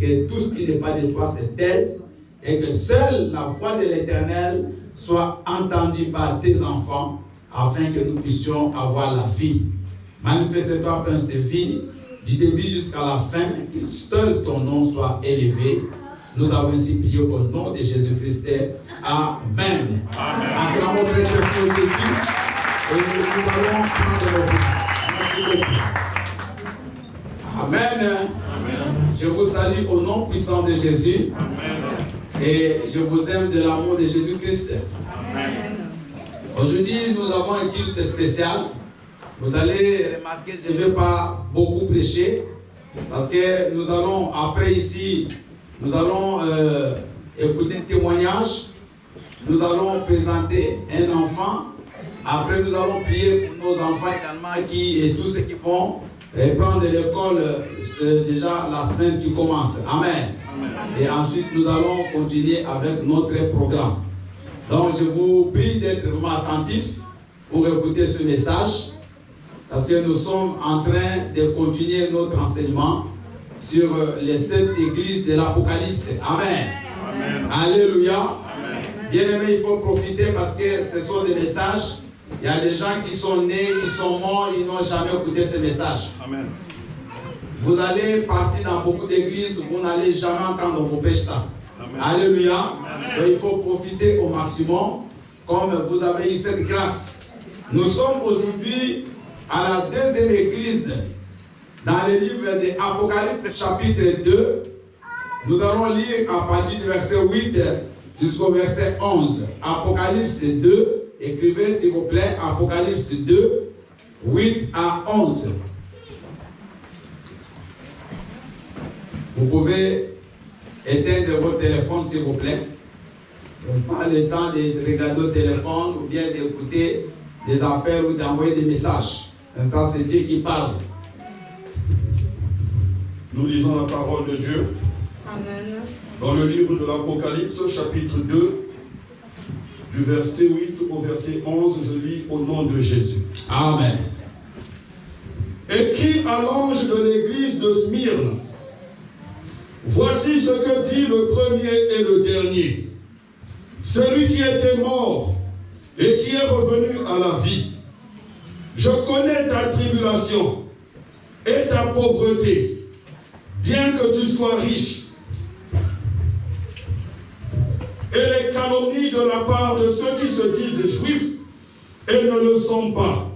que tout ce qui n'est pas de toi se taise et que seule la voix de l'Éternel soit entendue par tes enfants afin que nous puissions avoir la vie. Manifeste-toi, Prince de vie, du début jusqu'à la fin, que seul ton nom soit élevé. Nous avons ainsi prié au nom de Jésus-Christ. Amen. Acclamons très très fort Jésus et nous allons prendre nos places. Merci beaucoup. Amen. Je vous salue au nom puissant de Jésus. Amen. Et je vous aime de l'amour de Jésus-Christ. Aujourd'hui, nous avons un culte spécial. Vous allez remarquer, je ne vais pas beaucoup prêcher parce que nous allons, après ici, nous allons écouter un témoignage. Nous allons présenter un enfant. Après, nous allons prier pour nos enfants également et tous ceux qui vont prendre l'école déjà la semaine qui commence. Amen. Amen. Et ensuite, nous allons continuer avec notre programme. Donc, je vous prie d'être vraiment attentifs pour écouter ce message parce que nous sommes en train de continuer notre enseignement sur les 7 églises de l'Apocalypse. Amen. Amen. Alléluia. Amen. Bien aimé, il faut profiter parce que ce sont des messages. Il y a des gens qui sont nés, qui sont morts, ils n'ont jamais écouté ces messages. Amen. Vous allez partir dans beaucoup d'églises, vous n'allez jamais entendre vos prêches ça. Amen. Alléluia. Amen. Donc il faut profiter au maximum, comme vous avez eu cette grâce. Nous sommes aujourd'hui à la 2e église dans le livre de Apocalypse chapitre 2. Nous allons lire à partir du verset 8 jusqu'au verset 11. Apocalypse 2. Écrivez s'il vous plaît, Apocalypse 2, 8 à 11. Vous pouvez éteindre votre téléphone s'il vous plaît. Pas le temps de regarder au téléphone ou bien d'écouter des appels ou d'envoyer des messages. Ça, c'est Dieu qui parle. Nous lisons la parole de Dieu. Amen. Dans le livre de l'Apocalypse, chapitre 2, du verset 8 au verset 11, je lis au nom de Jésus. Amen. Écrit à l'ange de l'église de Smyrne, voici ce que dit le premier et le dernier, celui qui était mort et qui est revenu à la vie. Je connais ta tribulation et ta pauvreté, bien que tu sois riche, et les calomnies de la part de ceux qui se disent juifs et ne le sont pas,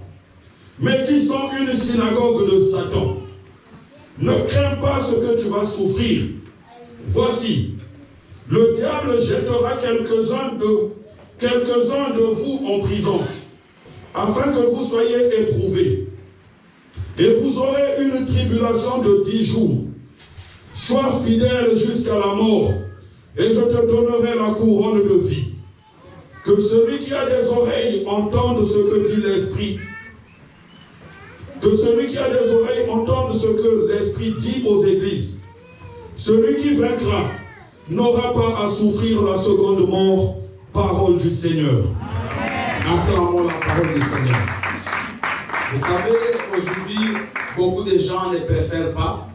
mais qui sont une synagogue de Satan. Ne crains pas ce que tu vas souffrir. Voici, le diable jettera quelques-uns de vous en prison, afin que vous soyez éprouvés. Et vous aurez une tribulation de 10 jours. Sois fidèle jusqu'à la mort, et je te donnerai la couronne de vie. Que celui qui a des oreilles entende ce que dit l'Esprit. Que celui qui a des oreilles entende ce que l'Esprit dit aux églises. Celui qui vaincra n'aura pas à souffrir la seconde mort. Parole du Seigneur. Acclamons la parole du Seigneur. Vous savez, aujourd'hui, beaucoup de gens ne préfèrent pas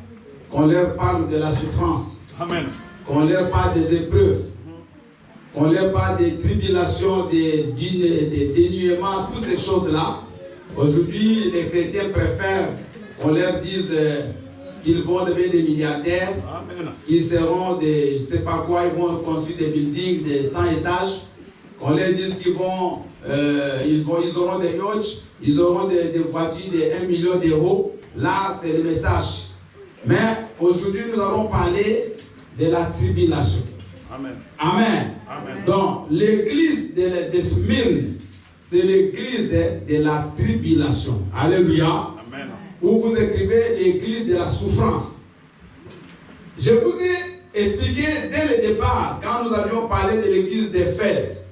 qu'on leur parle de la souffrance. Amen. Qu'on leur parle des épreuves, qu'on leur parle des tribulations, des dénuements, toutes ces choses-là. Aujourd'hui, les chrétiens préfèrent qu'on leur dise qu'ils vont devenir des milliardaires, qu'ils seront des, je ne sais pas quoi, ils vont construire des buildings de 100 étages, qu'on leur dise qu'ils vont, ils auront des yachts, ils auront des voitures de 1 million d'euros. Là, c'est le message. Mais aujourd'hui, nous allons parler de la tribulation. Amen. Amen. Amen. Donc, l'église de Smyrne, c'est l'église de la tribulation. Alléluia. Amen. Où vous écrivez l'église de la souffrance. Je vous ai expliqué dès le départ, quand nous avions parlé de l'église d'Éphèse,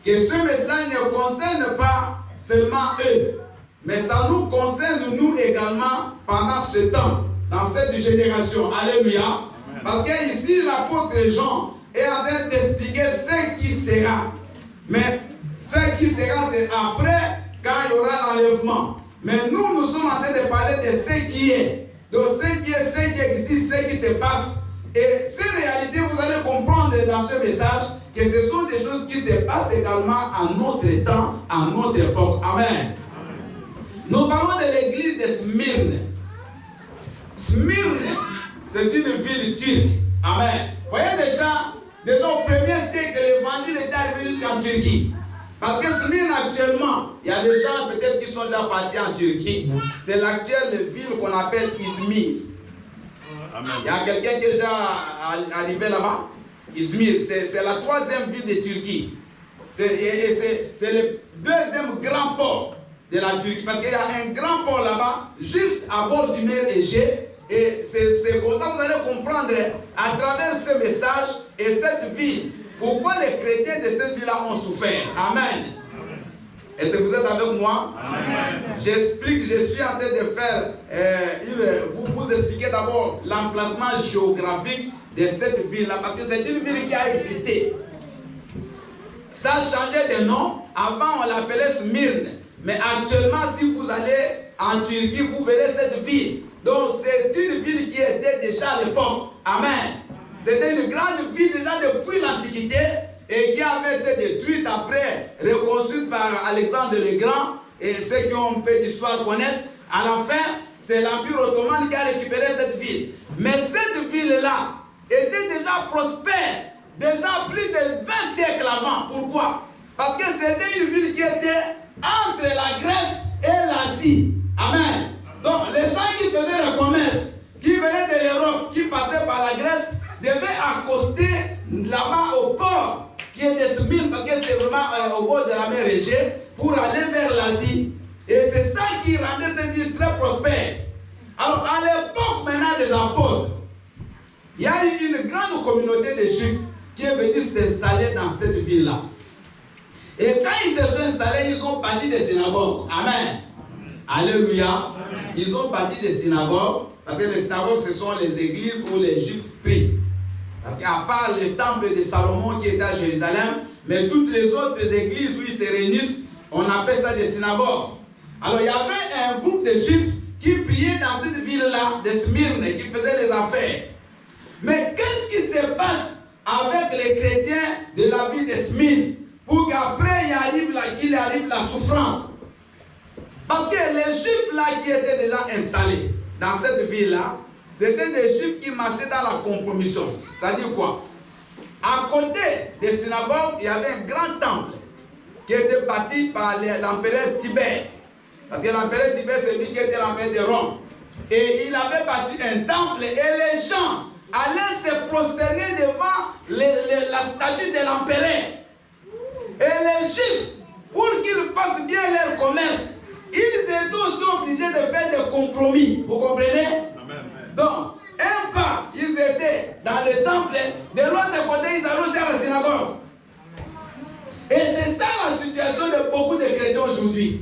que ce message ne concerne pas seulement eux, mais ça nous concerne nous également pendant ce temps, dans cette génération. Alléluia. Parce que ici, l'apôtre Jean est en train d'expliquer ce qui sera. Mais ce qui sera, c'est après, quand il y aura l'enlèvement. Mais nous sommes en train de parler de ce qui est. Donc ce qui est ici, ce qui se passe. Et ces réalités, vous allez comprendre dans ce message que ce sont des choses qui se passent également à notre temps, à notre époque. Amen. Nous parlons de l'église de Smyrne. Smyrne, c'est une ville turque. Amen. Vous voyez déjà au premier siècle, l'évangile est arrivé jusqu'en Turquie. Parce que Smyrne actuellement, il y a des gens peut-être qui sont déjà partis en Turquie. C'est l'actuelle ville qu'on appelle Izmir. Amen. Il y a quelqu'un qui est déjà arrivé là-bas. Izmir, c'est la troisième ville de Turquie. C'est le deuxième grand port de la Turquie. Parce qu'il y a un grand port là-bas, juste à bord du mer Égée. Et c'est comme ça que vous allez comprendre à travers ce message et cette ville, pourquoi les chrétiens de cette ville-là ont souffert. Amen. Est-ce que vous êtes avec moi? Amen. J'explique, je suis en train de faire, vous expliquer d'abord l'emplacement géographique de cette ville-là, parce que c'est une ville qui a existé. Ça a changé de nom. Avant, on l'appelait Smyrne. Mais actuellement, si vous allez en Turquie, vous verrez cette ville. Donc, c'est une ville qui était déjà à l'époque. Amen. C'était une grande ville déjà depuis l'Antiquité et qui avait été détruite après, reconstruite par Alexandre le Grand. Et ceux qui ont un peu d'histoire connaissent. À la fin, c'est l'Empire ottoman qui a récupéré cette ville. Mais cette ville-là était déjà prospère, déjà plus de 20 siècles avant. Pourquoi? Parce que c'était une ville qui était entre la Grèce et l'Asie. Amen. Donc, les gens qui faisaient le commerce, qui venaient de l'Europe, qui passaient par la Grèce, devaient accoster là-bas au port, qui est de Smyrne, parce que c'était vraiment au bord de la mer Égée, pour aller vers l'Asie. Et c'est ça qui rendait cette ville très prospère. Alors, à l'époque maintenant des apôtres, il y a eu une grande communauté de Juifs qui est venue s'installer dans cette ville-là. Et quand ils se sont installés, ils ont bâti des synagogues. Amen. Alléluia. Ils ont bâti des synagogues, parce que les synagogues, ce sont les églises où les Juifs prient. Parce qu'à part le temple de Salomon qui était à Jérusalem, mais toutes les autres églises où ils se réunissent, on appelle ça des synagogues. Alors il y avait un groupe de Juifs qui priaient dans cette ville-là, de Smyrne, qui faisaient des affaires. Mais qu'est-ce qui se passe avec les chrétiens de la ville de Smyrne pour qu'après qu'il arrive la souffrance? Parce que les Juifs là qui étaient déjà installés dans cette ville-là, c'était des Juifs qui marchaient dans la compromission. Ça dit quoi? À côté des synagogues, il y avait un grand temple qui était bâti par l'empereur Tibère. Parce que l'empereur Tibère, c'est lui qui était l'empereur de Rome. Et il avait bâti un temple et les gens allaient se prosterner devant la statue de l'empereur. Et les Juifs, pour qu'ils fassent bien leur commerce, ils étaient aussi obligés de faire des compromis. Vous comprenez? Amen. Donc, un pas, ils étaient dans le temple, de l'autre côté, ils allaient aussi à la synagogue. Et c'est ça la situation de beaucoup de chrétiens aujourd'hui.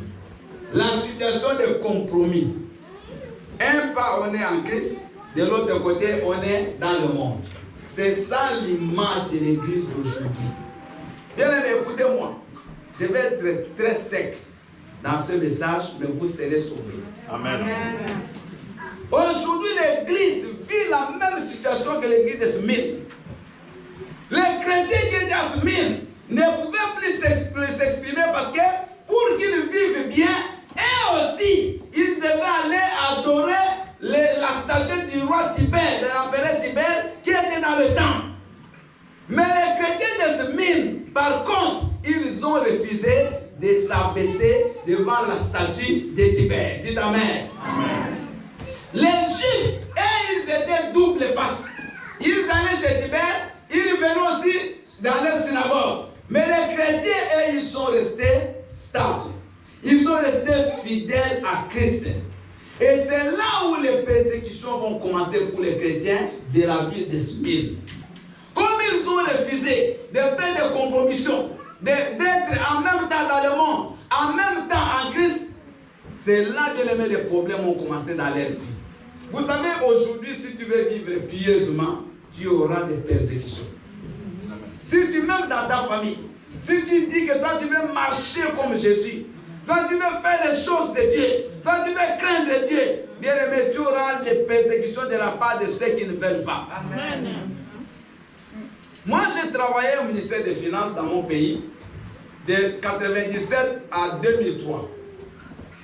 La situation de compromis. Un pas, on est en Christ, de l'autre côté, on est dans le monde. C'est ça l'image de l'église d'aujourd'hui. Bien aimé, écoutez-moi. Je vais être très sec dans ce message, mais vous serez sauvés. Amen. Aujourd'hui, l'église vit la même situation que l'église de Smyrne. Les chrétiens qui étaient à Smyrne ne pouvaient plus s'exprimer parce que pour qu'ils vivent bien, et aussi, ils devaient aller adorer la statue du roi Tibère, de l'empereur Tibère, qui était dans le temple. Mais les chrétiens de Smyrne, par contre, ils ont refusé de s'abaisser devant la statue de Tibère. Dites Amen. Amen. Les Juifs, ils étaient double face. Ils allaient chez Tibère, ils venaient aussi dans leur synagogue. Mais les chrétiens, ils sont restés stables. Ils sont restés fidèles à Christ. Et c'est là où les persécutions vont commencer pour les chrétiens de la ville de Smyrne. Comme ils ont refusé de faire des compromissions, d'être en même temps dans le monde, en même temps en Christ, c'est là que les problèmes ont commencé dans leur vie. Vous savez, aujourd'hui, si tu veux vivre pieusement, tu auras des persécutions. Si tu m'aimes dans ta famille, si tu dis que toi tu veux marcher comme Jésus, toi tu veux faire les choses de Dieu, toi tu veux craindre Dieu, bien aimé, tu auras des persécutions de la part de ceux qui ne veulent pas. Amen. Moi, j'ai travaillé au ministère des Finances dans mon pays de 1997 à 2003.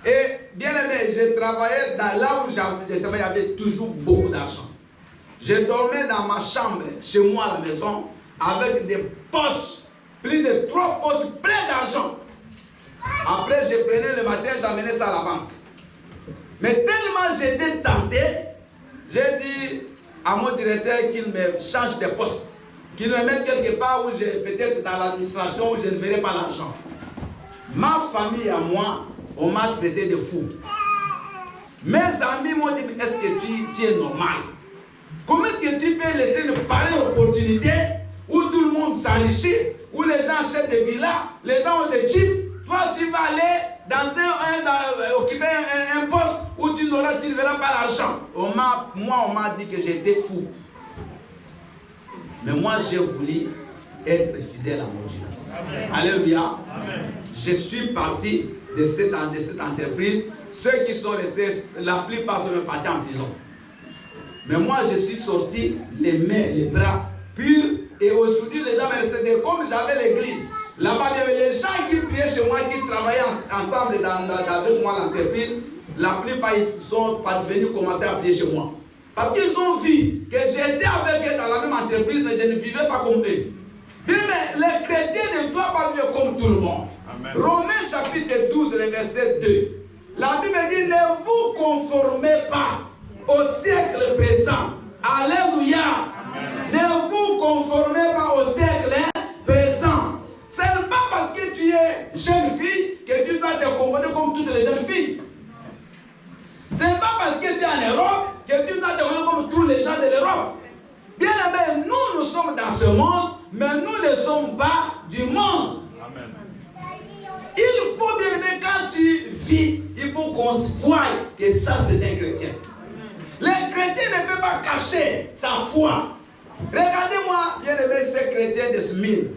Et bien aimé, j'ai travaillé dans là où j'ai travaillé, il y avait toujours beaucoup d'argent. Je dormais dans ma chambre, chez moi à la maison, avec des poches, plus de 3 poches pleines d'argent. Après, je prenais le matin, j'amenais ça à la banque. Mais tellement j'étais tenté, j'ai dit à mon directeur qu'il me change de poste, qu'il me mette quelque part où peut-être dans l'administration où je ne verrai pas l'argent. Ma famille à moi, on m'a traité de fou. Mes amis m'ont dit, est-ce que tu es normal? Comment est-ce que tu peux laisser une pareille opportunité où tout le monde s'enrichit, où les gens achètent des villas, les gens ont des jeeps? Toi, tu vas aller occuper un poste où tu ne verras pas l'argent. On m'a dit que j'étais fou. Mais moi, j'ai voulu être fidèle à mon Dieu. Amen. Alléluia. Amen. Je suis parti de cette entreprise. Ceux qui sont restés, la plupart sont partis en prison. Mais moi, je suis sorti les mains, les bras purs. Et aujourd'hui, les gens me restaient comme j'avais l'église. Là-bas, il y avait les gens qui priaient chez moi, qui travaillaient ensemble avec moi l'entreprise. La plupart, ils sont pas venus commencer à prier chez moi. Parce qu'ils ont vu que j'étais avec eux dans la même entreprise, mais je ne vivais pas comme eux. Bien, mais les chrétiens ne doivent pas vivre comme tout le monde. Amen. Romains chapitre 12, le verset 2. La Bible dit, ne vous conformez pas au siècle présent. Alléluia. Amen. Ne vous conformez pas au siècle présent. Ce n'est pas parce que tu es jeune fille que tu dois te comporter comme toutes les jeunes filles. Ce n'est pas parce que tu es en Europe que tu dois te comporter comme tous les gens de l'Europe. Bien aimé, nous sommes dans ce monde, mais nous ne sommes pas du monde. Amen. Il faut bien aimé, quand tu vis, il faut qu'on voie que ça c'est un chrétien. Les chrétiens ne peuvent pas cacher sa foi. Regardez-moi, bien aimé, ces chrétiens de Smyrne.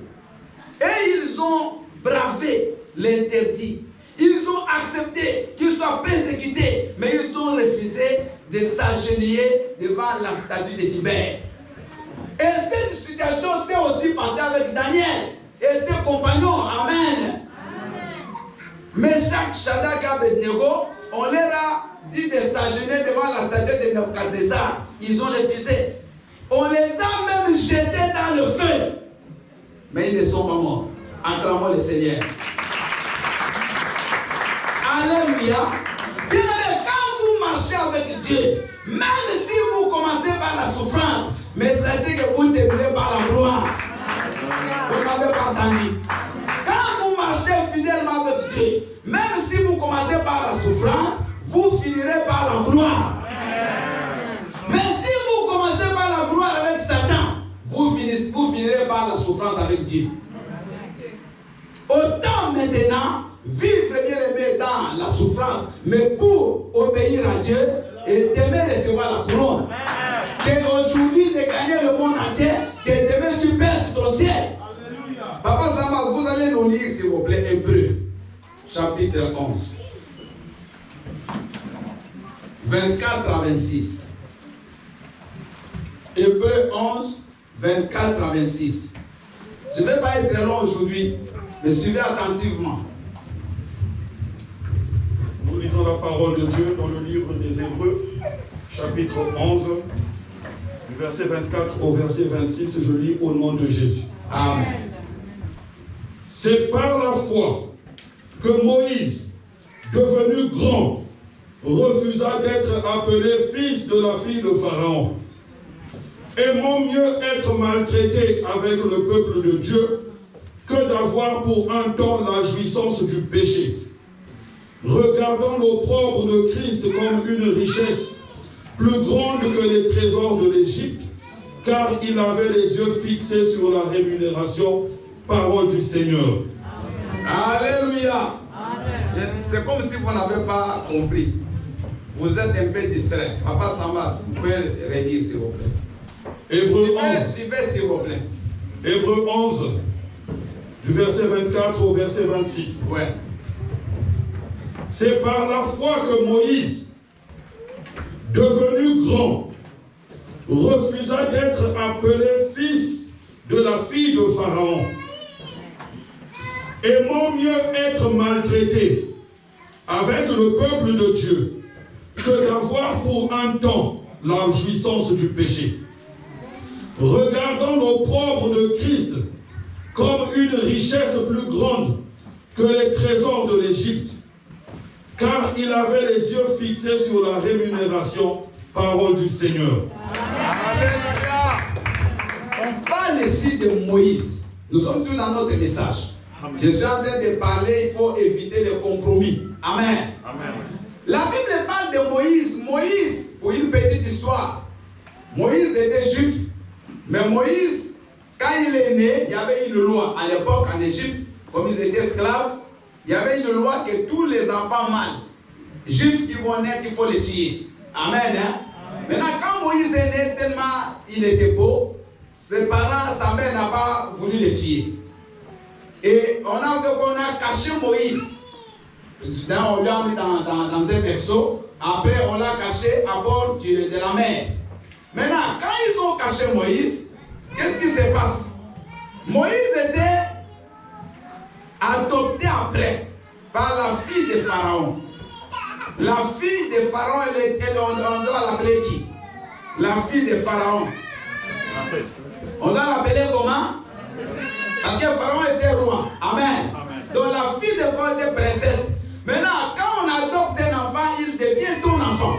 Et ils ont bravé l'interdit. Ils ont accepté qu'ils soient persécutés, mais ils ont refusé de s'agenouiller devant la statue de Tibère. Et cette situation s'est aussi passée avec Daniel et ses compagnons. Amen. Meshach, Shadrach et Abednego, on leur a dit de s'agenouiller devant la statue de Nebuchadnezzar. Ils ont refusé. On les a même jetés dans le feu. Mais ils ne sont pas morts. Acclamons le Seigneur. Alléluia. Bien aimé, quand vous marchez avec Dieu, même si vous commencez par la souffrance, mais sachez que vous terminez par la gloire. Vous n'avez pas entendu. Quand vous marchez fidèlement avec Dieu, même si vous commencez par la souffrance, vous finirez par la gloire. Mais si vous commencez par la gloire avec Satan, vous finirez par la souffrance avec Dieu. Autant maintenant, vivre bien aimé dans la souffrance, mais pour obéir à Dieu et demain recevoir la couronne. Qu'aujourd'hui de gagner le monde entier, que demain tu perds ton ciel. Papa Sama, vous allez nous lire s'il vous plaît Hébreux, chapitre 11. 24 à 26. Hébreux 11, 24 à 26. Je ne vais pas être très long aujourd'hui, mais suivez attentivement. Nous lisons la parole de Dieu dans le livre des Hébreux, chapitre 11, du verset 24 au verset 26. Je lis au nom de Jésus. Amen. C'est par la foi que Moïse, devenu grand, refusa d'être appelé fils de la fille de Pharaon. Aimons mieux être maltraité avec le peuple de Dieu que d'avoir pour un temps la jouissance du péché. Regardons l'opprobre de Christ comme une richesse plus grande que les trésors de l'Égypte, car il avait les yeux fixés sur la rémunération. Parole du Seigneur. Alléluia. C'est comme si vous n'avez pas compris. Vous êtes un peu distrait. Papa Samba, vous pouvez relire s'il vous plaît. Hébreux 11. Suivez s'il vous plaît. Hébreux 11, du verset 24 au verset 26. Ouais. C'est par la foi que Moïse, devenu grand, refusa d'être appelé fils de la fille de Pharaon. Aimons mieux être maltraité avec le peuple de Dieu que d'avoir pour un temps la jouissance du péché. Regardons l'opprobre de Christ comme une richesse plus grande que les trésors de l'Égypte, car il avait les yeux fixés sur la rémunération, parole du Seigneur. Alléluia. On parle ici de Moïse. Nous sommes tous dans notre message. Je suis en train de parler, il faut éviter les compromis. Amen. Amen. La Bible parle de Moïse. Moïse, pour une petite histoire, Moïse était juif, mais Moïse, quand il est né, il y avait une loi à l'époque en Égypte, comme ils étaient esclaves, il y avait une loi que tous les enfants mâles, juifs qui vont naître, il faut les tuer. Amen. Hein? Maintenant, quand Moïse est né, tellement il était beau, ses parents, sa mère n'a pas voulu le tuer. Et on a caché Moïse. On l'a mis dans un berceau. Après, on l'a caché à bord de la mer. Maintenant, quand ils ont caché Moïse, qu'est-ce qui se passe? Moïse était adopté après par la fille de Pharaon. La fille de Pharaon, on doit l'appeler qui? La fille de Pharaon. On doit l'appeler comment? Parce que Pharaon était roi. Amen. Donc la fille de Pharaon était princesse. Maintenant, quand on adopte un enfant, il devient ton enfant.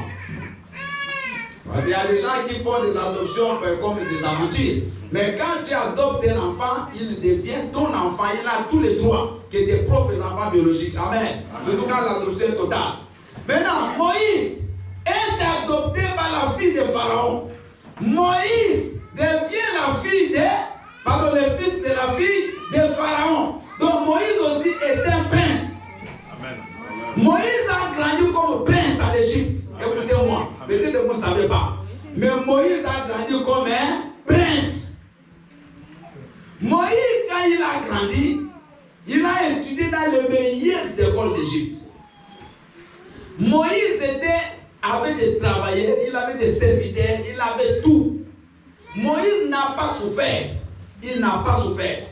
Parce qu'il y a des gens qui font des adoptions comme des aventures. Mais quand tu adoptes un enfant, il devient ton enfant. Il a tous les droits que tes propres enfants biologiques. Amen. Surtout quand l'adoption est totale. Maintenant, Moïse est adopté par la fille de Pharaon. Moïse devient la fille le fils de la fille de Pharaon. Donc Moïse aussi est un prince. Amen. Moïse a grandi comme prince à l'Égypte. Écoutez-moi, peut-être que vous ne savez pas. Mais Moïse a grandi comme un prince. Moïse, quand il a grandi, il a étudié dans les meilleures écoles d'Égypte. Moïse avait des travailleurs, il avait des serviteurs, il avait tout. Moïse n'a pas souffert. Il n'a pas souffert.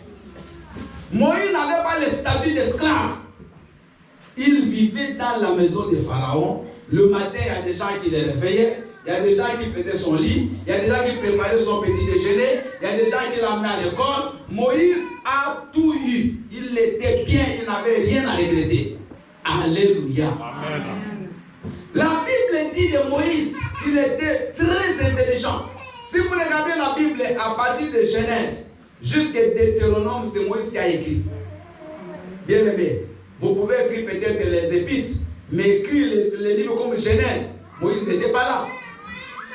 Moïse n'avait pas le statut d'esclave. Il vivait dans la maison de Pharaon. Le matin, il y a des gens qui le réveillaient. Il y a des gens qui faisaient son lit. Il y a des gens qui préparaient son petit déjeuner. Il y a des gens qui l'amenaient à l'école. Moïse a tout eu. Il était bien. Il n'avait rien à regretter. Alléluia. Amen. La Bible dit de Moïse qu'il était très intelligent. Si vous regardez la Bible à partir de Genèse jusqu'à Deutéronome, c'est Moïse qui a écrit. Bien aimé, vous pouvez écrire peut-être les épîtres, mais écrire les livres comme Genèse, Moïse n'était pas là.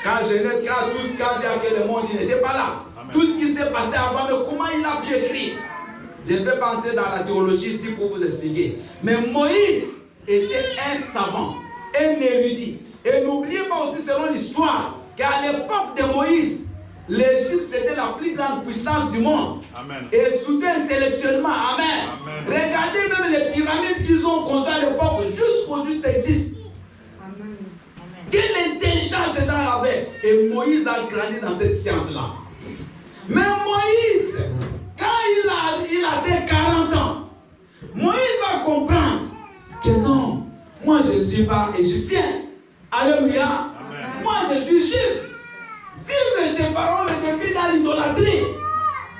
Quand Genèse, quand tout ce qu'a dit à quel monde, il n'était pas là. Amen. Tout ce qui s'est passé avant, mais comment il a pu écrire? Je ne vais pas entrer dans la théologie ici pour vous expliquer. Mais Moïse était un savant, un érudit. Et n'oubliez pas aussi, selon l'histoire, qu'à l'époque de Moïse, l'Égypte c'était la plus grande puissance du monde. Amen. Et surtout intellectuellement. Amen. Amen. Regardez même les pyramides qu'ils ont construites à l'époque, jusqu'aujourd'hui ça existe. Amen. Quelle intelligence ces gens avaient. Et Moïse a grandi dans cette science-là. Mais Moïse, quand il a 40 ans, Moïse va comprendre que non, moi je ne suis pas égyptien. Alléluia. Amen. Moi je suis juif. Vivre chez Pharaon, mais je vis dans l'idolâtrie.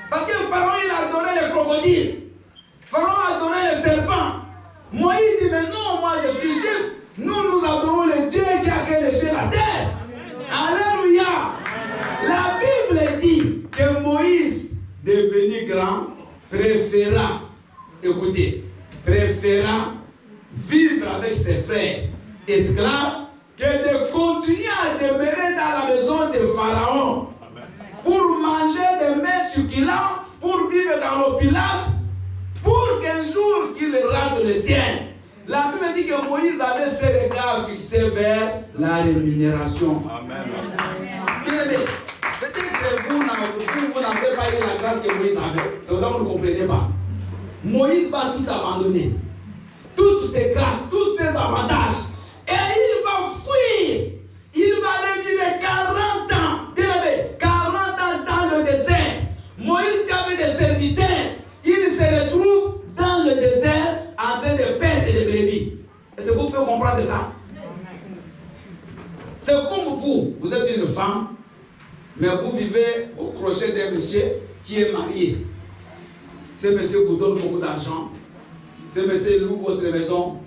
Parce que Pharaon, il adorait les crocodiles. Pharaon adorait les serpents. Moïse dit, mais non, moi je suis juif. Nous adorons le Dieu qui a créé les cieux et la terre. Alléluia. La Bible dit que Moïse, devenu grand, préféra, écoutez, préféra vivre avec ses frères esclaves que de continuer à demeurer dans la maison de Pharaon. Amen. Pour manger des mets succulents, pour vivre dans l'opulence, pour qu'un jour qu'il rate le ciel. La Bible dit que Moïse avait ses regards fixés vers la rémunération. Amen. Peut-être que vous n'avez pas eu la grâce que Moïse avait. C'est pour ça que vous ne comprenez pas. Moïse va tout abandonner. Toutes ses grâces, tous ses avantages. Et il va fuir. Il va comprendre ça? C'est comme vous. Vous êtes une femme, mais vous vivez au crochet d'un monsieur qui est marié. Ce monsieur vous donne beaucoup d'argent. Ce monsieur loue votre maison.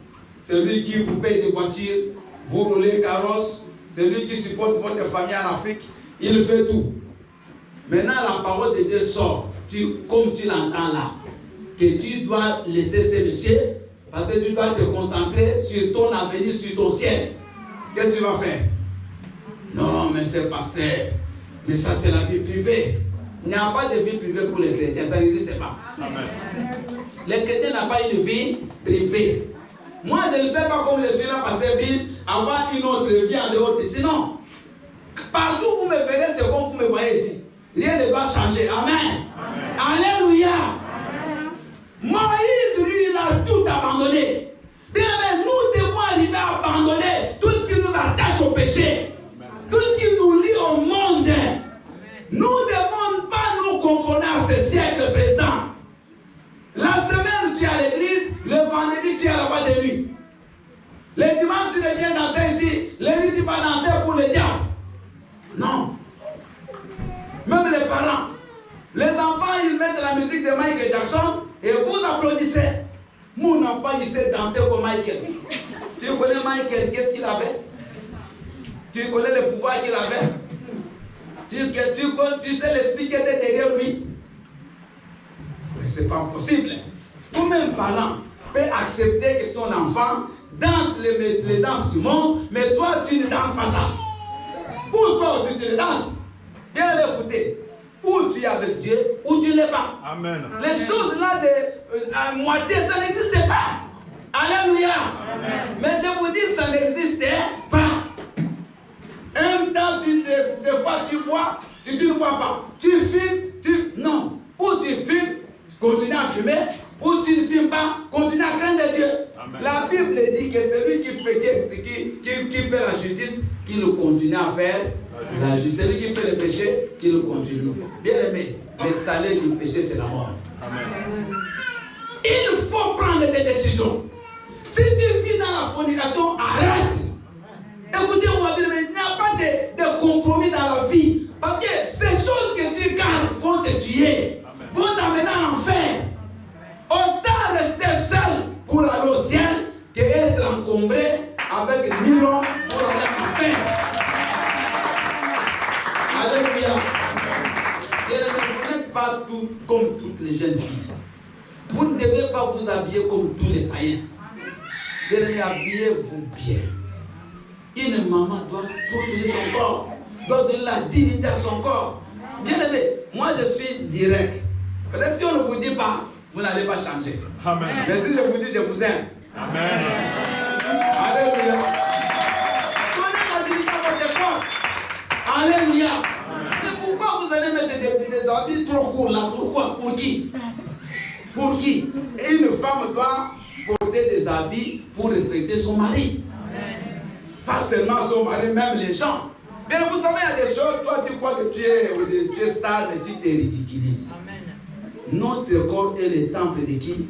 C'est lui qui vous paye des voitures. Vous roulez carrosse. C'est lui qui supporte votre famille en Afrique. Il fait tout. Maintenant, la parole de Dieu sort. Comme tu l'entends là, que tu dois laisser ce monsieur, parce que tu dois te concentrer sur ton avenir, sur ton ciel. Qu'est-ce que tu vas faire? Non, mais c'est pasteur. Mais ça, c'est la vie privée. Il n'y a pas de vie privée pour les chrétiens. Ça n'existe pas. Amen. Les chrétiens n'ont pas une vie privée. Moi, je ne peux pas, comme je suis là, pasteur Bill, avoir une autre vie en dehors de sinon. Partout où vous me verrez, c'est comme vous me voyez ici. Rien ne va changer. Amen. Amen. Alléluia. Amen. Moïse, lui, il a tout abandonné. Bien, mais nous devons arriver à abandonner tout ce qui nous attache au péché. Amen. Tout ce qui nous lie au monde. Amen. Nous ne devons pas nous conformer à ce siècle présent. La semaine, tu es à l'église. Le vendredi, tu es à la boîte de nuit. Le dimanche, tu viens danser ici. Le nuit, tu vas danser pour le diable. Non. Même les parents. Les enfants, ils mettent la musique de Michael Jackson et vous applaudissez. Mon enfant, il sait danser comme Michael. Tu connais Michael, qu'est-ce qu'il avait? Tu connais le pouvoir qu'il avait? Tu sais l'esprit qui était derrière lui? Mais ce n'est pas possible. Comment un parent peut accepter que son enfant danse les danses du monde, mais toi, tu ne danses pas ça? Pour toi aussi, tu le danses. Bien l'écouter. Ou tu es avec Dieu, ou tu ne l'es pas. Amen. Les choses là à moitié, ça n'existe pas. Alléluia. Amen. Mais je vous dis, ça n'existe pas. Un temps, des fois, tu bois, tu ne bois pas. Tu fumes, non. Ou tu fumes, continue à fumer, ou tu ne fumes pas, continue à craindre Dieu. Amen. La Bible dit que celui qui fait la justice, qu'il continue à faire la justice. Celui qui fait le péché, qu'il continue. Bien aimé, le salaire du péché, c'est la mort. Amen. Il faut prendre des décisions. Si tu vis dans la fornication, arrête. Écoutez-moi, il n'y a pas de compromis dans la vie. Parce que ces choses que tu gardes vont te tuer, vont t'amener en enfer. Autant rester seul pour aller au ciel qu'être encombré avec 1000 hommes pour aller en enfer. Alléluia. Vous n'êtes pas tout comme toutes les jeunes filles. Vous ne devez pas vous habiller comme tous les païens. Habillez-vous bien. Une maman doit protéger son corps, doit donner la dignité à son corps. Bien aimé, moi je suis direct. Peut-être si on ne vous dit pas, vous n'allez pas changer. Amen. Mais si je vous dis, je vous aime. Amen. Alléluia. Donnez la dignité à votre corps. Alléluia. Mais pourquoi vous allez mettre des habits trop courts là? Pourquoi? Pour qui? Pour qui? Et une femme doit porter des habits pour respecter son mari. Pas seulement son mari, même les gens. Mais vous savez, il y a des choses, toi tu crois que tu es stable et tu te ridiculises. Amen. Notre corps est le temple de qui?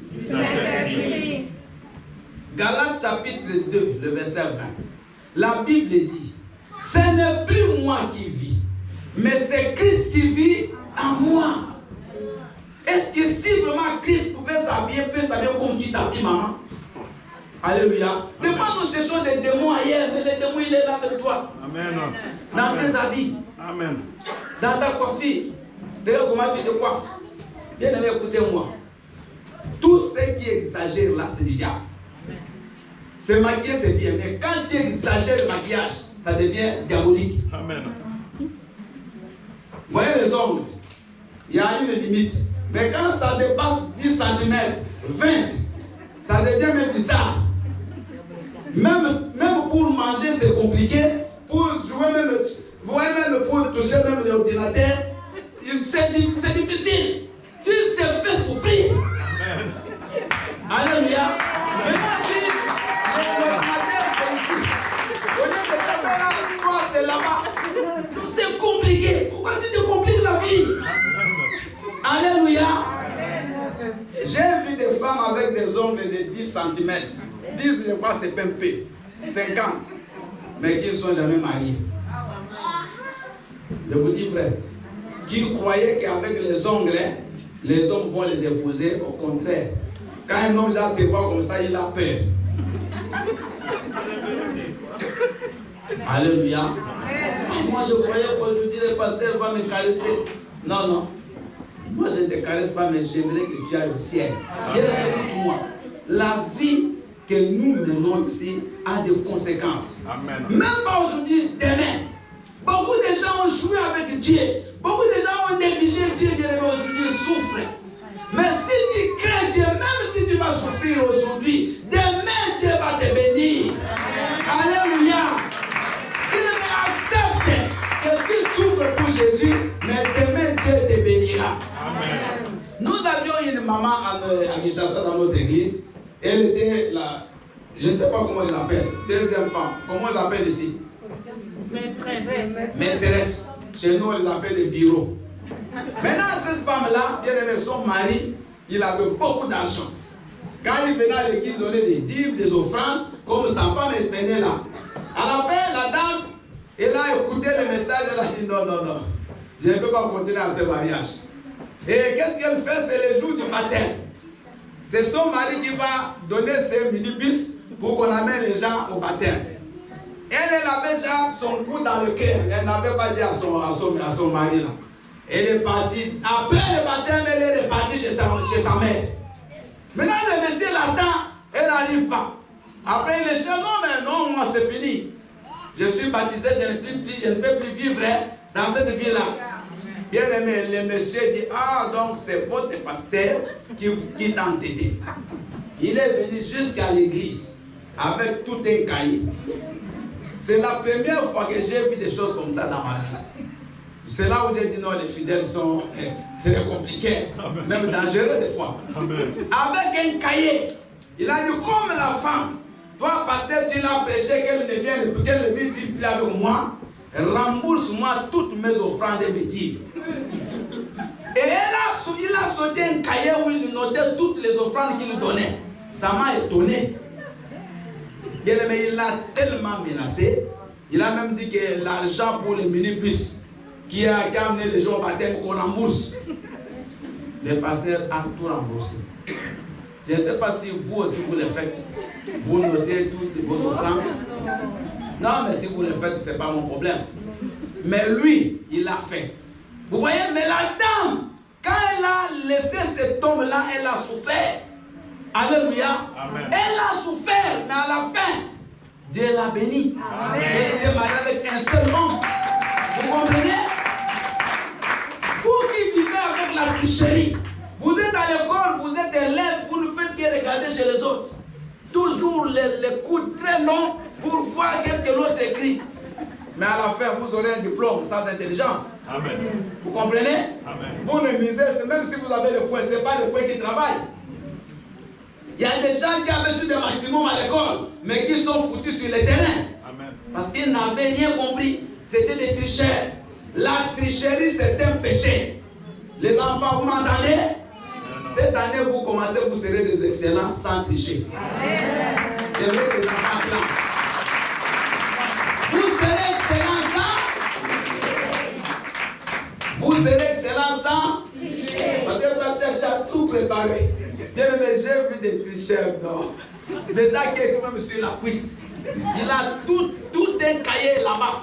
Galates chapitre 2, le verset 20. La Bible dit, ce n'est plus moi qui vis, mais c'est Christ qui vit en moi. Est-ce que si vraiment Christ pouvait s'habiller, peut s'habiller comme tu t'habilles, maman? Alléluia. Mais pas nous cherchons des démons ailleurs, mais le démon il est là avec toi. Amen. Dans tes habits. Amen. Dans ta coiffure. Regarde comment tu te coiffes. Bien aimé, écoutez-moi. Tout ce qui exagère là, c'est du diable. Se maquiller, c'est bien, mais quand tu exagères le maquillage, ça devient diabolique. Amen. Vous voyez les ongles, il y a une limite. Mais quand ça dépasse 10 cm, 20, ça devient même bizarre. Même pour manger, c'est compliqué. Pour jouer même, vous voyez même pour toucher même l'ordinateur, c'est difficile. Tu te fais souffrir. Amen. Alléluia. Maintenant, l'ordinateur, c'est ici. Au lieu de taper là, toi, c'est là-bas. C'est compliqué. Pourquoi tu te compliques la vie? Alléluia. J'ai vu des femmes avec des ongles de 10 cm. 10, je crois, c'est pimpé. 50, mais qui ne sont jamais mariés. Je vous dis, frère, qui croyaient qu'avec les ongles, les hommes vont les épouser, au contraire. Quand un homme te voit comme ça, il a peur. Alléluia. Moi, je croyais qu'aujourd'hui, le pasteur va me caresser. Non, non. Moi, je ne te caresse pas, mais j'aimerais que tu ailles au ciel. Bien, écoute-moi. La vie que nous menons ici a des conséquences. Amen. Même pas aujourd'hui, demain. Beaucoup de gens ont joué avec Dieu. Beaucoup de gens ont négligé Dieu. Aujourd'hui, souffrent. Mais si tu crains Dieu, même si tu vas souffrir aujourd'hui, demain Dieu va te bénir. Alléluia. Accepte que tu souffres pour Jésus, mais demain Dieu te bénira. Amen. Nous avions une maman à Kinshasa dans notre église. Elle était là, je ne sais pas comment elle l'appelle, deuxième femme. Comment elle l'appelle ici? Maîtresse. Chez nous, elle l'appelle le bureau. Maintenant, cette femme-là, bien aimé, son mari, il avait beaucoup d'argent. Quand il venait à l'église donner des dîmes, des offrandes, comme sa femme, elle venait là. À la fin, la dame, elle a écouté le message, elle a dit non, non, non, je ne peux pas continuer à ce mariage. Et qu'est-ce qu'elle fait? C'est le jour du baptême. C'est son mari qui va donner ses minibus pour qu'on amène les gens au baptême. Elle avait déjà son coup dans le cœur. Elle n'avait pas dit à son mari là. Elle est partie. Après le baptême, elle est repartie chez sa mère. Maintenant, le monsieur l'attend. Elle n'arrive pas. Après, il est dit non, mais non, moi c'est fini. Je suis baptisé, je ne peux plus vivre dans cette vie-là. Bien aimé, le monsieur dit, ah, donc c'est votre pasteur qui t'a entêté. Il est venu jusqu'à l'église avec tout un cahier. C'est la première fois que j'ai vu des choses comme ça dans ma vie. C'est là où j'ai dit non, les fidèles sont très compliqués, Amen. Même dangereux des fois. Amen. Avec un cahier, il a dit comme la femme, toi pasteur, tu l'as prêché qu'elle ne vive plus avec moi, rembourse-moi toutes mes offrandes et mes dîmes. Et il a sauté un cahier où il notait toutes les offrandes qu'il donnait. Ça m'a étonné. Bien aimé, il a tellement menacé. Il a même dit que l'argent pour les minibus qui a amené les gens au baptême qu'on rembourse. Le pasteur a tout remboursé. Je ne sais pas si vous aussi vous le faites. Vous notez toutes vos offrandes. Non, mais si vous le faites, ce n'est pas mon problème. Mais lui, il l'a fait. Vous voyez, mais la dame, quand elle a laissé cet homme-là, elle a souffert. Alléluia. Amen. Elle a souffert, mais à la fin, Dieu l'a béni. Amen. Elle s'est mariée avec un seul homme. Vous comprenez? Vous qui vivez avec la tricherie, vous êtes à l'école, vous êtes élève, vous ne faites que regarder chez les autres. Toujours les coups très longs pour voir qu'est-ce que l'autre écrit. Mais à la fin, vous aurez un diplôme sans intelligence. Amen. Vous comprenez? Amen. Vous ne misez, même si vous avez le point, ce n'est pas le point qui travaille. Il y a des gens qui avaient eu des maximum à l'école, mais qui sont foutus sur le terrain. Amen. Parce qu'ils n'avaient rien compris. C'était des tricheurs. La tricherie, c'est un péché. Les enfants, vous m'entendez? Cette année, vous commencez, vous serez des excellents sans tricher. J'aimerais que les enfants applaudissent. Vous serez excellents sans. Vous serez excellents sans. Parce que toi, tu as déjà tout préparé. Bien aimé, j'ai vu des tricheurs, non. Déjà, quelqu'un même sur la cuisse. Il a tout un cahier là-bas.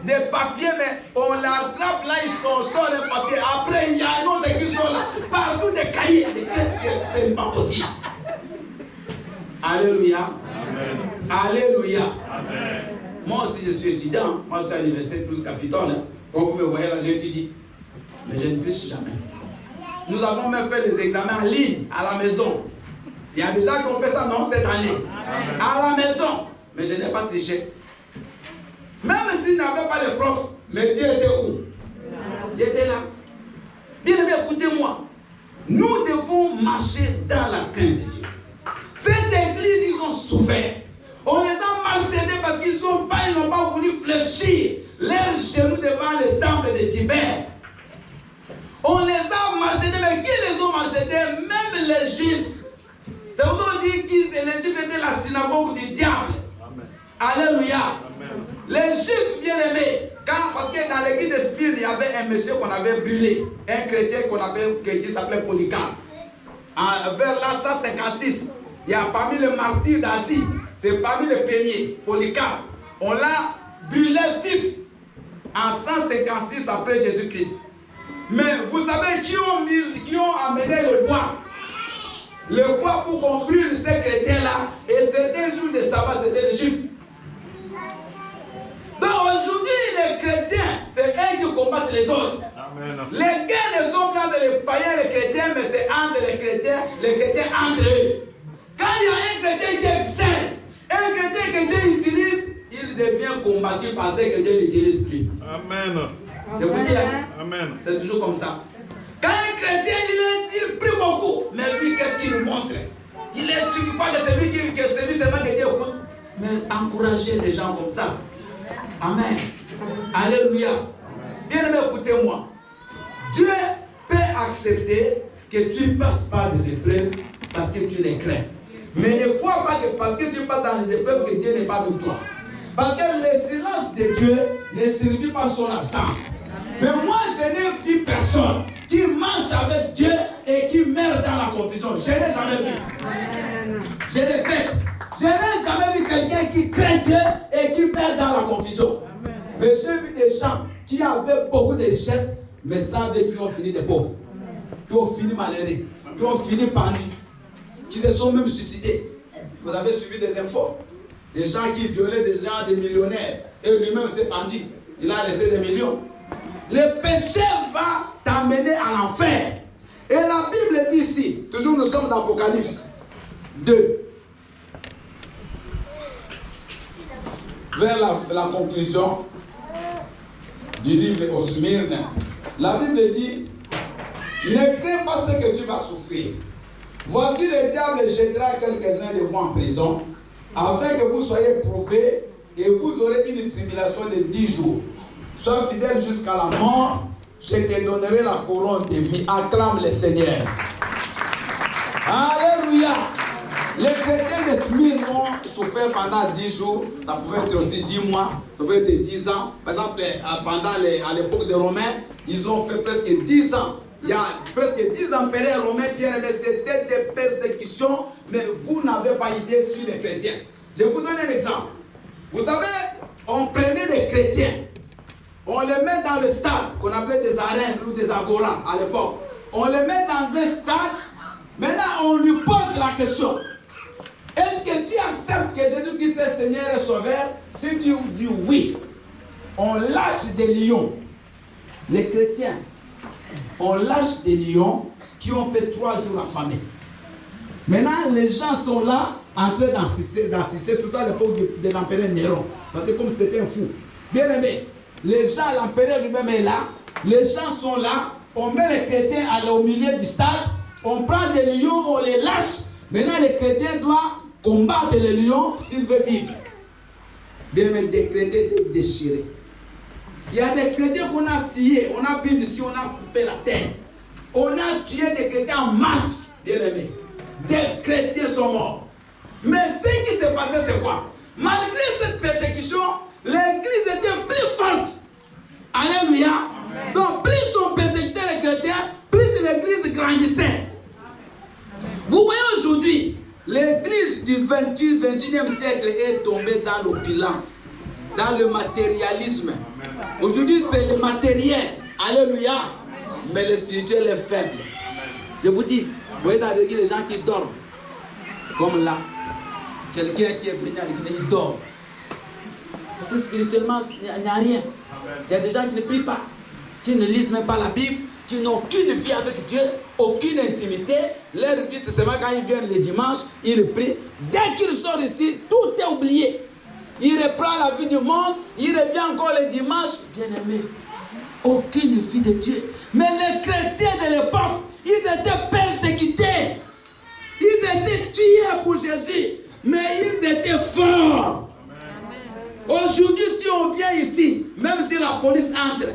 Des papiers, mais on l'attrape là, ils sont sur les papiers. Après, il y a un autre qui sont là. Partout des cahiers. Mais qu'est-ce que c'est pas possible? Alléluia. Amen. Alléluia. Amen. Moi aussi, je suis étudiant. Moi, je suis à l'université de Toulouse-Capitole. Hein. Quand vous me voyez là, j'étudie. Mais je ne triche jamais. Nous avons même fait les examens en ligne, à la maison. Il y a des gens qui ont fait ça, non, cette année. Amen. À la maison. Mais je n'ai pas triché. Même s'il n'avait pas le prof, mais Dieu était où? Dieu était là. Bien aimé, écoutez-moi. Nous devons marcher dans la crainte de Dieu. Cette église, ils ont souffert. On les a maltraités parce qu'ils n'ont pas voulu fléchir leurs genoux devant le temple de Tibère. On les a maltraités, mais qui les ont maltraités? Même les Juifs. C'est pour dire que les Juifs étaient la synagogue du diable. Alléluia. Les Juifs bien-aimés, parce que dans l'église de Spire, il y avait un monsieur qu'on avait brûlé, un chrétien qui s'appelait Polycarpe. Vers l'an 156, il y a parmi les martyrs d'Asie, c'est parmi les premiers, Polycarpe. On l'a brûlé vif en 156 après Jésus-Christ. Mais vous savez qui ont amené le bois? Le bois pour qu'on brûle ces chrétiens-là, et c'était le jour de sabbat, c'était les Juifs. Donc aujourd'hui, les chrétiens, c'est eux qui combattent les autres. Amen. Les guerres ne sont pas entre les païens et les chrétiens, mais c'est entre les chrétiens entre eux. Quand il y a un chrétien qui excelle, un chrétien que Dieu utilise, il devient combattu parce que Dieu ne l'utilise plus. Amen. Je vous dis, Amen. C'est toujours comme ça. Quand un chrétien, il prie beaucoup, mais lui, qu'est-ce qu'il nous montre? Il est tu crois que c'est lui seulement que Dieu écoute. Mais encouragez les gens comme ça. Amen. Alléluia. Bien aimé, écoutez-moi. Dieu peut accepter que tu passes par des épreuves parce que tu les crains. Mais ne crois pas que parce que tu passes dans les épreuves que Dieu n'est pas avec toi. Parce que le silence de Dieu ne signifie pas son absence. Mais moi, je n'ai vu personne qui marche avec Dieu et qui meurt dans la confusion. Je n'ai jamais vu. Je répète, je n'ai jamais vu quelqu'un qui craint Dieu et qui meurt dans la confusion. Mais j'ai vu des gens qui avaient beaucoup de richesses, mais sans Dieu qui ont fini des pauvres, qui ont fini malheureux, qui ont fini pendus, qui se sont même suicidés. Vous avez suivi des infos. Des gens qui violaient des gens, des millionnaires, et lui-même s'est pendu. Il a laissé des millions. Le péché va t'amener à l'enfer. Et la Bible dit ici, toujours nous sommes dans Apocalypse 2, vers la conclusion du livre au Smyrne. La Bible dit, ne crains pas ce que tu vas souffrir. Voici le diable jettera quelques-uns de vous en prison, afin que vous soyez prouvés, et vous aurez une tribulation de 10 jours. Sois fidèle jusqu'à la mort, je te donnerai la couronne de vie. Acclame le Seigneur. Alléluia. Les chrétiens de Smyrne ont souffert pendant 10 jours. Ça pouvait être aussi 10 mois, ça pouvait être 10 ans. Par exemple, à l'époque des Romains, ils ont fait presque 10 ans. Il y a presque 10 empereurs romains qui étaient c'était des persécutions, mais vous n'avez pas idée sur les chrétiens. Je vous donne un exemple. Vous savez, on prenait des chrétiens, on les met dans le stade qu'on appelait des arènes ou des agoras à l'époque. On les met dans un stade. Maintenant, on lui pose la question. Est-ce que tu acceptes que Jésus-Christ est Seigneur et Sauveur? Si tu dis oui, on lâche des lions. Les chrétiens, on lâche des lions qui ont fait 3 jours affamés. Maintenant, les gens sont là en train d'assister, surtout à l'époque de l'empereur Néron. Parce que comme c'était un fou. Bien aimé, les gens, l'empereur lui-même est là, les gens sont là, on met les chrétiens au milieu du stade, on prend des lions, on les lâche. Maintenant, les chrétiens doivent combattre les lions s'ils veulent vivre. Bien aimé, des chrétiens déchirés. Il y a des chrétiens qu'on a sciés, on a pris ici, on a coupé la terre. On a tué des chrétiens en masse, bien aimé. Des chrétiens sont morts. Mais ce qui s'est passé, c'est quoi? Malgré cette persécution, l'église était plus forte. Alléluia. Amen. Donc, plus on persécutait les chrétiens, plus l'église grandissait. Vous voyez aujourd'hui, l'église du 21e siècle est tombée dans l'opulence, dans le matérialisme. Aujourd'hui, c'est le matériel. Alléluia. Mais le spirituel est faible. Je vous dis, vous voyez dans l'église les gens qui dorment. Comme là. Quelqu'un qui est venu à l'église, il dort. Parce que spirituellement, il n'y a rien. Il y a des gens qui ne prient pas, qui ne lisent même pas la Bible, qui n'ont aucune vie avec Dieu, aucune intimité. Leur vie, c'est seulement quand ils viennent les dimanches, ils prient. Dès qu'ils sortent ici, tout est oublié. Il reprend la vie du monde, il revient encore les dimanches. Bien-aimé, aucune vie de Dieu. Mais les chrétiens de l'époque, ils étaient persécutés. Ils étaient tués pour Jésus. Mais ils étaient forts. Aujourd'hui, si on vient ici, même si la police entre,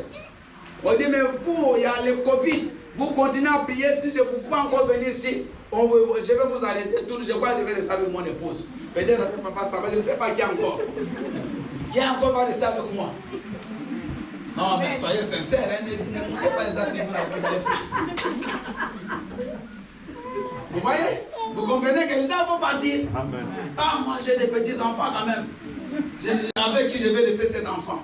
on dit, mais vous, il y a le Covid, vous continuez à prier, si je ne peux pas encore venir ici. je vais vous arrêter tout. Je crois que je vais rester avec mon épouse. Peut-être avec papa, ça va. Je ne sais pas qui encore. Qui encore va rester avec moi? Non, mais soyez sincères. Ne montez pas les dents si vous n'avez pas les fruits. Vous voyez? Vous comprenez que les gens vont partir. Amen. Ah, moi j'ai des petits-enfants quand même. Avec qui je vais laisser cet enfant.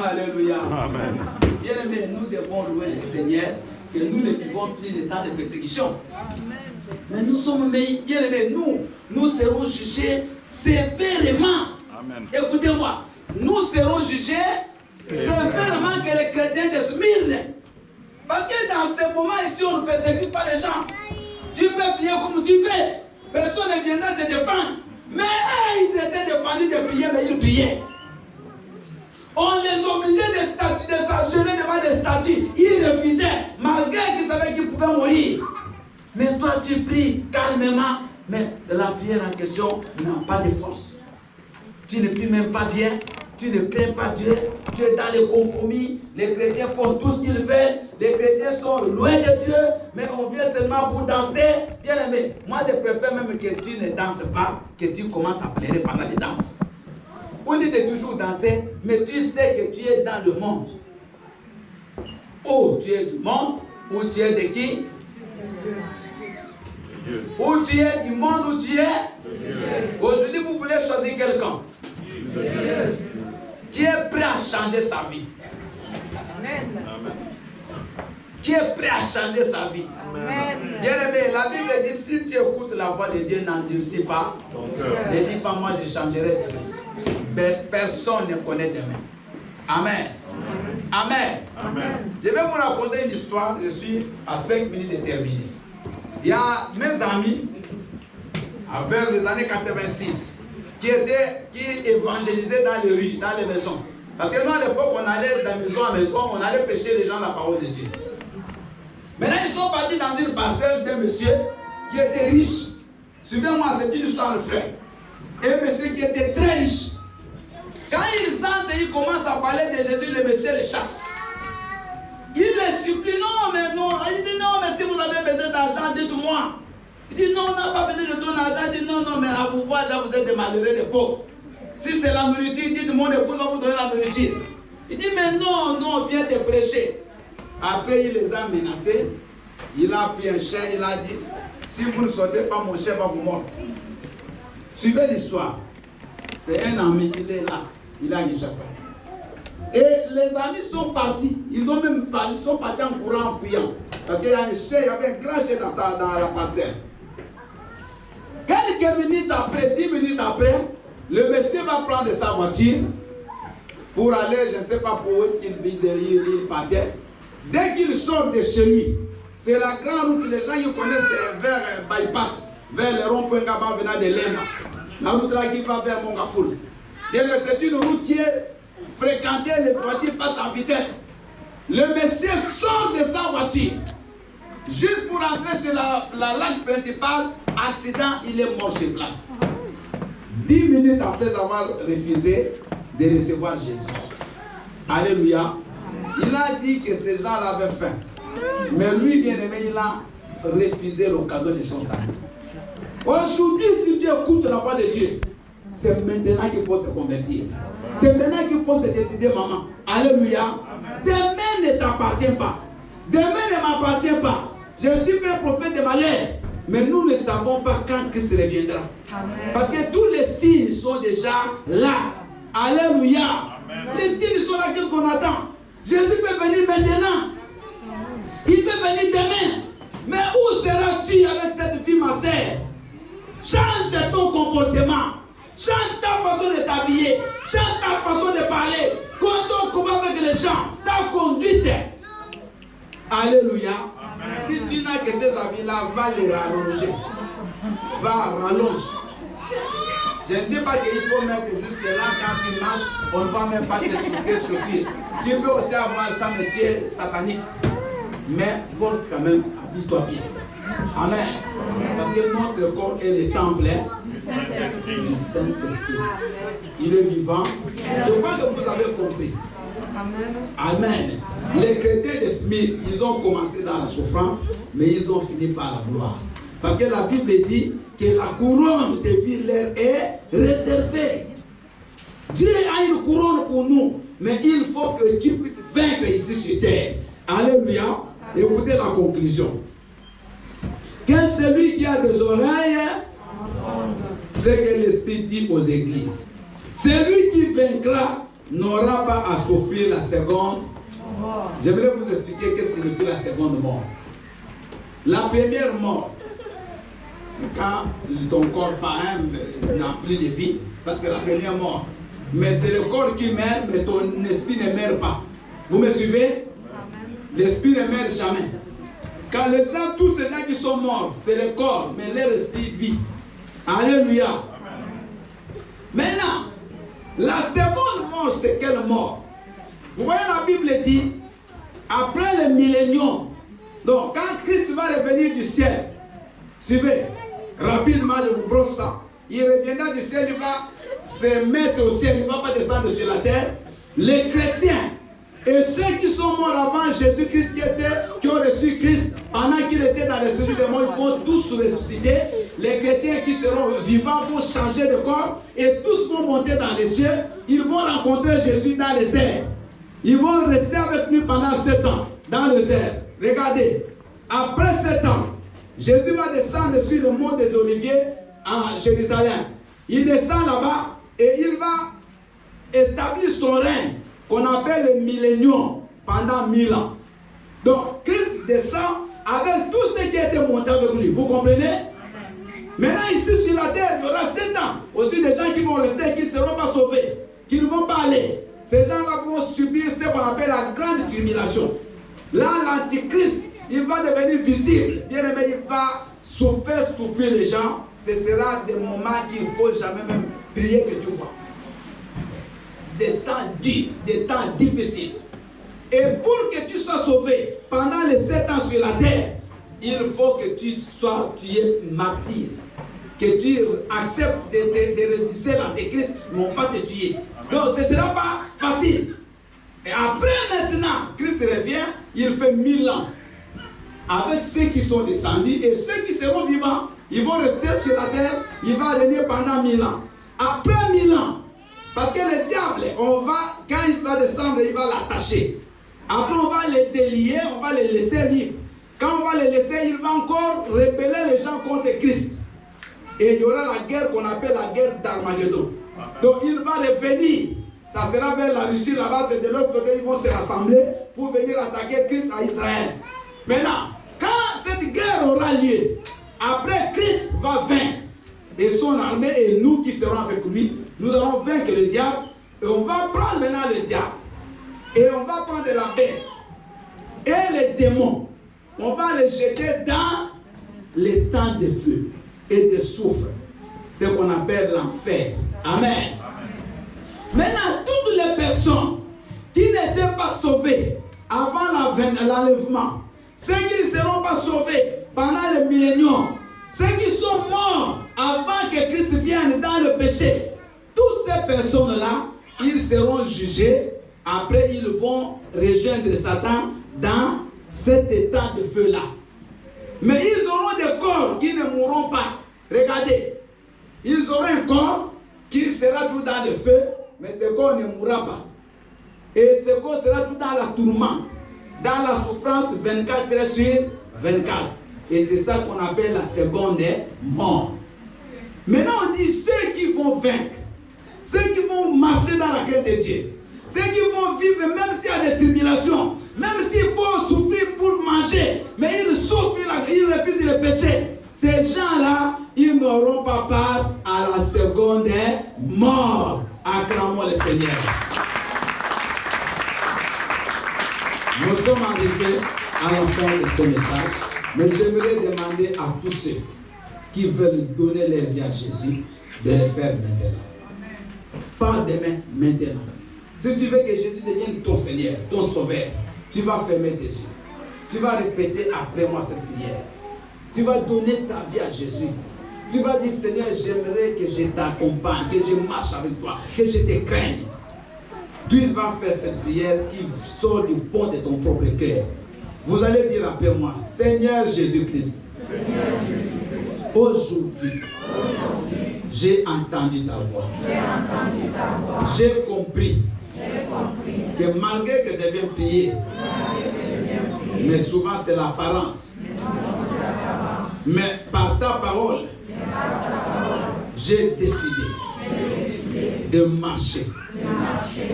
Alléluia. Amen. Bien aimé, nous devons louer le Seigneur que nous ne vivons plus les temps de persécution. Amen. Mais nous sommes bien aimés, nous serons jugés sévèrement. Amen. Écoutez-moi, nous serons jugés sévèrement que les chrétiens de Smyrne. Parce que dans ce moment ici, on ne persécute pas les gens. Tu peux prier comme tu veux. Personne ne viendra te défendre. Mais ils étaient défendus de prier, mais ils priaient. On les obligeait de s'agenouiller devant des statues. Ils refusaient, malgré qu'ils savaient qu'ils pouvaient mourir. Mais toi, tu pries calmement. Mais de la prière en question n'a pas de force. Tu ne pries même pas bien. Tu ne crains pas Dieu. Tu es dans les compromis. Les chrétiens font tout ce qu'ils veulent. Les chrétiens sont loin de Dieu. Mais on vient seulement pour danser. Bien aimé, moi je préfère même que tu ne danses pas, que tu commences à pleurer pendant les danses. On dit de toujours danser, mais tu sais que tu es dans le monde. Ou tu es du monde, ou tu es de qui? Ou tu es du monde, ou tu es? Aujourd'hui, vous voulez choisir quelqu'un qui est prêt à changer sa vie. Amen. Qui est prêt à changer sa vie. Amen. Bien aimé, la Bible dit si tu écoutes la voix de Dieu, n'endurcis pas. Ne dis pas moi je changerai demain. Personne ne connaît demain. Amen. Amen. Amen. Je vais vous raconter une histoire. Je suis à 5 minutes de terminer. Il y a mes amis, vers les années 86, qui évangélisaient dans les rues, dans les maisons. Parce que nous, à l'époque, on allait de maison en maison, on allait prêcher les gens la parole de Dieu. Maintenant, ils sont partis dans une parcelle d'un monsieur qui était riche. Suivez-moi, c'est une histoire de frère. Et un monsieur qui était très riche. Quand ils entrent et ils commencent à parler de Jésus, le monsieur les chasse. Il les supplie, non, mais non. Il dit, non, mais si vous avez besoin d'argent, dites-moi. Il dit, non, on n'a pas besoin de ton argent. Il dit, non, non, mais à vous voir, là, vous êtes des malheureux, des pauvres. Si c'est la nourriture, dites mon épouse va vous donner la nourriture. Il dit, mais non, non, on vient te prêcher. Après, il les a menacés. Il a pris un chien, il a dit, si vous ne sortez pas, mon chien va vous mordre. Suivez l'histoire. C'est un ami, il est là. Il a une chasse. Et les amis sont partis. Ils sont partis en courant, en fuyant. Parce qu'il y a un chien, il y avait un grand chien dans la parcelle. Quelques minutes après, 10 minutes après, le monsieur va prendre sa voiture pour aller, je ne sais pas pour où est-ce qu'il partait. Dès qu'il sort de chez lui, c'est la grande route, les gens ils connaissent vers Bypass, vers le rond-point Gaba venant de Lema. La route là qui va vers Mongafoul. C'est une route qui est fréquentée, les voitures passent en vitesse. Le monsieur sort de sa voiture. Juste pour entrer sur la lâche principale, accident, il est mort sur place. 10 minutes après avoir refusé de recevoir Jésus. Alléluia. Il a dit que ces gens-là avaient faim. Mais lui, bien aimé, il a refusé l'occasion de son salut. Aujourd'hui, si tu écoutes la voix de Dieu, c'est maintenant qu'il faut se convertir. C'est maintenant qu'il faut se décider, maman. Alléluia. Demain ne t'appartient pas. Demain ne m'appartient pas. Je suis un prophète de malheur. Mais nous ne savons pas quand Christ reviendra. Amen. Parce que tous les signes sont déjà là. Alléluia. Amen. Les signes sont là, qu'est-ce qu'on attend? Jésus peut venir maintenant. Il peut venir demain. Mais où seras-tu avec cette vie, ma sœur? Change ton comportement. Change ta façon de t'habiller. Change ta façon de parler. Quand on combat avec les gens, ta conduite. Alléluia. Amen. Si tu n'as que ces habits-là, va les rallonger. Va rallonger. Je ne dis pas qu'il faut mettre juste là quand tu marches, on ne va même pas te soulever chaussures. Tu peux aussi avoir ça métier satanique. Mais porte quand même, habille-toi bien. Amen. Parce que notre corps est le temple du Saint-Esprit. Il est vivant. Je crois que vous avez compris. Amen. Les chrétiens de Smith, ils ont commencé dans la souffrance, mais ils ont fini par la gloire. Parce que la Bible dit que la couronne de vie leur est réservée. Dieu a une couronne pour nous, mais il faut que tu puisses vaincre ici sur terre. Alléluia. Écoutez la conclusion. Que celui qui a des oreilles, c'est que l'Esprit dit aux églises. Celui qui vaincra n'aura pas à souffrir la seconde. J'aimerais vous expliquer ce que signifie la seconde mort. La première mort, c'est quand ton corps parrain n'a plus de vie. Ça, c'est la première mort. Mais c'est le corps qui meurt, mais ton esprit ne meurt pas. Vous me suivez? L'esprit ne meurt jamais. Quand les gens, tous ces gens qui sont morts, c'est le corps, mais leur esprit vit. Alléluia. Maintenant, la seconde mort, c'est quelle mort? Vous voyez, la Bible dit, après le millénium, donc quand Christ va revenir du ciel, suivez, rapidement, je vous brosse ça. Il reviendra du ciel, il va se mettre au ciel, il ne va pas descendre sur la terre. Les chrétiens et ceux qui sont morts avant Jésus-Christ, qui ont reçu Christ, pendant qu'il était dans les cellules de mort, ils vont tous ressusciter. Les chrétiens qui seront vivants vont changer de corps et tous vont monter dans les cieux. Ils vont rencontrer Jésus dans les airs. Ils vont rester avec lui pendant 7 ans dans les airs. Regardez, après 7 ans, Jésus va descendre sur le mont des Oliviers à Jérusalem. Il descend là-bas et il va établir son règne qu'on appelle le millénium pendant 1000 ans. Donc Christ descend avec tous ceux qui étaient montés avec lui. Vous comprenez? Maintenant ici sur la terre, il y aura 7 ans. Aussi des gens qui vont rester, qui ne seront pas sauvés, qui ne vont pas aller. Ces gens-là vont subir ce qu'on appelle la grande tribulation. Là, l'antichrist, il va devenir visible. Bien aimé, il va souffrir les gens. Ce sera des moments qu'il ne faut jamais même prier que tu vois. Des temps durs, des temps difficiles. Et pour que tu sois sauvé pendant les 7 ans sur la terre, il faut que tu es martyr. Que tu acceptes de résister à l'antéchrist, mais on va te tuer. Donc ce ne sera pas facile. Et après maintenant, Christ revient, il fait 1000 ans. Avec ceux qui sont descendus et ceux qui seront vivants, ils vont rester sur la terre, il va régner pendant 1000 ans. Après 1000 ans, parce que le diable, quand il va descendre, il va l'attacher. Après, on va les délier, on va les laisser libres. Quand on va les laisser, il va encore rebeller les gens contre Christ. Et il y aura la guerre qu'on appelle la guerre d'Armageddon. Donc il va revenir. Ça sera vers la Russie, là-bas, c'est de l'autre côté, ils vont se rassembler pour venir attaquer Christ à Israël. Maintenant, quand cette guerre aura lieu, après Christ va vaincre. Et son armée et nous qui serons avec lui, nous allons vaincre le diable. Et on va prendre maintenant le diable. Et on va prendre la bête. Et les démons. On va les jeter dans les temps de feu et de soufre. C'est ce qu'on appelle l'enfer. Amen. Maintenant, toutes les personnes qui n'étaient pas sauvées avant l'enlèvement, ceux qui ne seront pas sauvés pendant le millénium, ceux qui sont morts avant que Christ vienne dans le péché, toutes ces personnes-là, ils seront jugés. Après, ils vont rejoindre Satan dans cet état de feu-là. Mais ils auront des corps qui ne mourront pas. Regardez, ils auront un corps qui sera tout dans le feu, mais ce corps ne mourra pas. Et ce corps sera tout dans la tourmente, dans la souffrance 24 heures sur 24. Et c'est ça qu'on appelle la seconde mort. Maintenant on dit ceux qui vont vaincre, ceux qui vont marcher dans la crainte de Dieu, ceux qui vont vivre même s'il y a des tribulations, même s'il faut souffrir pour manger, mais ils souffrent, ils refusent le péché. Ces gens-là, ils n'auront pas part à la seconde mort. Acclamons le Seigneur. Nous sommes arrivés à la fin de ce message, mais j'aimerais demander à tous ceux qui veulent donner leur vie à Jésus de le faire maintenant. Pas demain, maintenant. Si tu veux que Jésus devienne ton Seigneur, ton Sauveur, tu vas fermer tes yeux. Tu vas répéter après moi cette prière. Tu vas donner ta vie à Jésus. Tu vas dire, Seigneur, j'aimerais que je t'accompagne, que je marche avec toi, que je te craigne. Tu vas faire cette prière qui sort du fond de ton propre cœur. Vous allez dire après moi, Seigneur Jésus-Christ, Aujourd'hui, j'ai entendu ta voix. J'ai compris que malgré que je viens prier, mais souvent c'est l'apparence. Mais par ta parole, j'ai décidé de marcher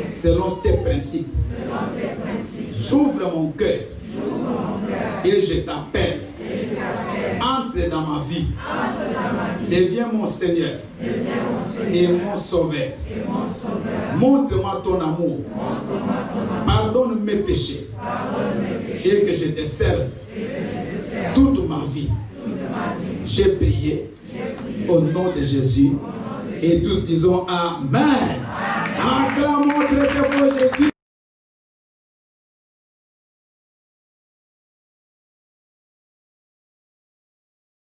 selon tes principes. J'ouvre mon cœur et je t'appelle. Entre dans ma vie. Deviens mon Seigneur et mon Sauveur. Montre-moi ton amour. Pardonne mes péchés et que je te serve toute ma vie. J'ai prié au nom de Jésus et tous disons Amen. Acclamons